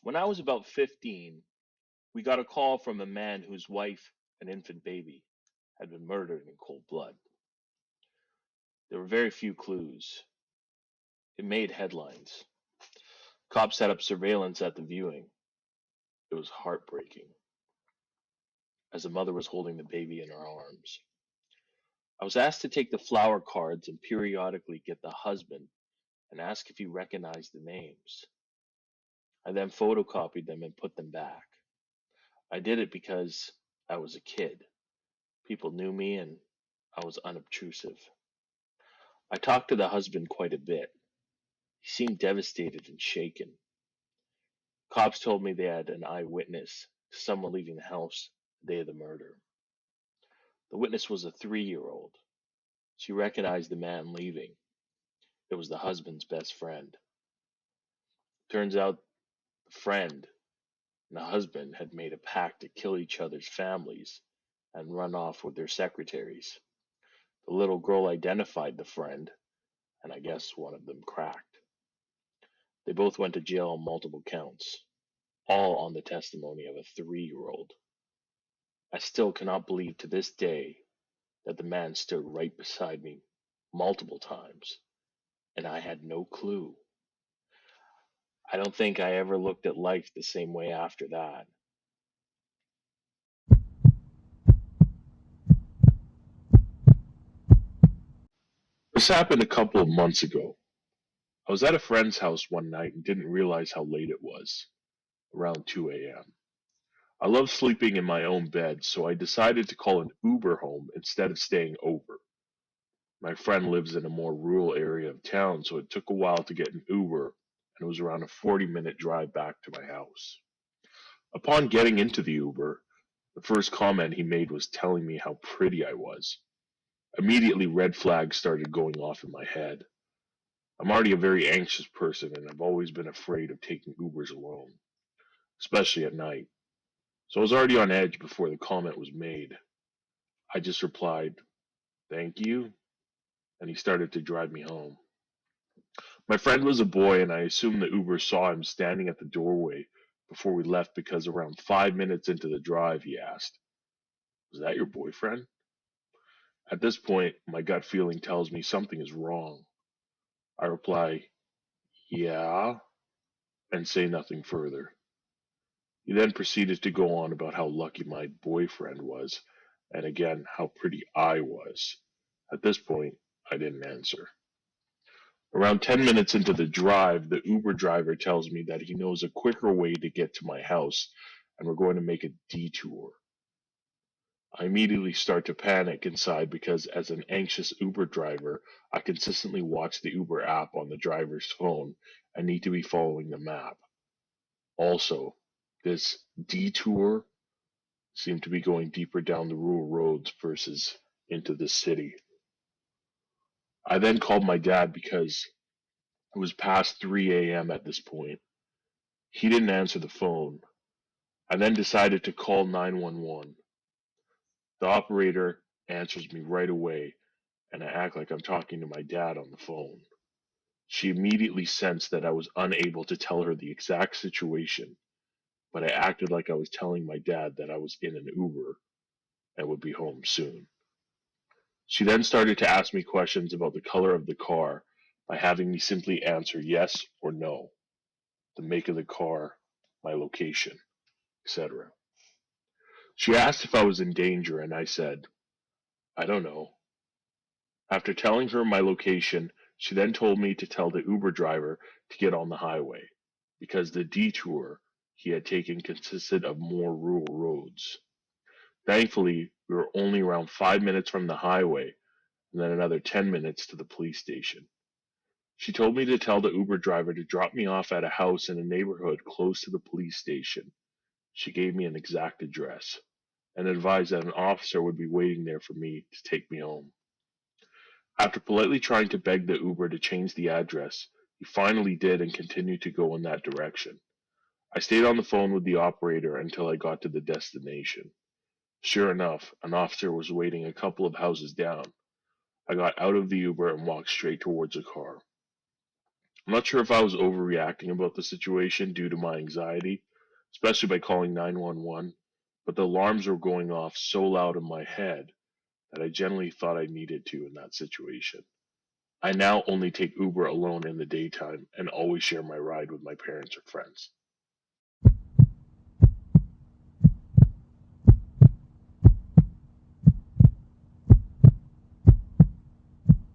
When I was about 15, we got a call from a man whose wife and infant baby had been murdered in cold blood. There were very few clues. It made headlines. Cops set up surveillance at the viewing. It was heartbreaking as the mother was holding the baby in her arms. I was asked to take the flower cards and periodically get the husband and ask if he recognized the names. I then photocopied them and put them back. I did it because I was a kid. People knew me and I was unobtrusive. I talked to the husband quite a bit. He seemed devastated and shaken. Cops told me they had an eyewitness to someone leaving the house the day of the murder. The witness was a 3-year-old. She recognized the man leaving. It was the husband's best friend. Turns out the friend and the husband had made a pact to kill each other's families and run off with their secretaries. The little girl identified the friend, and I guess one of them cracked. They both went to jail on multiple counts, all on the testimony of a 3-year-old. I still cannot believe to this day that the man stood right beside me multiple times, and I had no clue. I don't think I ever looked at life the same way after that. This happened a couple of months ago. I was at a friend's house one night and didn't realize how late it was, around 2 a.m. I love sleeping in my own bed, so I decided to call an Uber home instead of staying over. My friend lives in a more rural area of town, so it took a while to get an Uber, and it was around a 40-minute drive back to my house. Upon getting into the Uber, the first comment he made was telling me how pretty I was. Immediately, red flags started going off in my head. I'm already a very anxious person, and I've always been afraid of taking Ubers alone, especially at night. So I was already on edge before the comment was made. I just replied, "Thank you," and he started to drive me home. My friend was a boy, and I assumed the Uber saw him standing at the doorway before we left because around 5 minutes into the drive, he asked, "Was that your boyfriend?" At this point, my gut feeling tells me something is wrong. I reply, "Yeah," and say nothing further. He then proceeded to go on about how lucky my boyfriend was, and again, how pretty I was. At this point, I didn't answer. Around 10 minutes into the drive, the Uber driver tells me that he knows a quicker way to get to my house, and we're going to make a detour. I immediately start to panic inside because, as an anxious Uber driver, I consistently watch the Uber app on the driver's phone and need to be following the map. Also, this detour seemed to be going deeper down the rural roads versus into the city. I then called my dad because it was past 3 a.m. at this point. He didn't answer the phone. I then decided to call 911. The operator answers me right away, and I act like I'm talking to my dad on the phone. She immediately sensed that I was unable to tell her the exact situation, but I acted like I was telling my dad that I was in an Uber and would be home soon. She then started to ask me questions about the color of the car by having me simply answer yes or no, the make of the car, my location, etc. She asked if I was in danger, and I said, "I don't know." After telling her my location, she then told me to tell the Uber driver to get on the highway, because the detour he had taken consisted of more rural roads. Thankfully, we were only around 5 minutes from the highway, and then another 10 minutes to the police station. She told me to tell the Uber driver to drop me off at a house in a neighborhood close to the police station. She gave me an exact address and advised that an officer would be waiting there for me to take me home. After politely trying to beg the Uber to change the address, he finally did and continued to go in that direction. I stayed on the phone with the operator until I got to the destination. Sure enough, an officer was waiting a couple of houses down. I got out of the Uber and walked straight towards a car. I'm not sure if I was overreacting about the situation due to my anxiety, especially by calling 911, but the alarms were going off so loud in my head that I generally thought I needed to in that situation. I now only take Uber alone in the daytime and always share my ride with my parents or friends.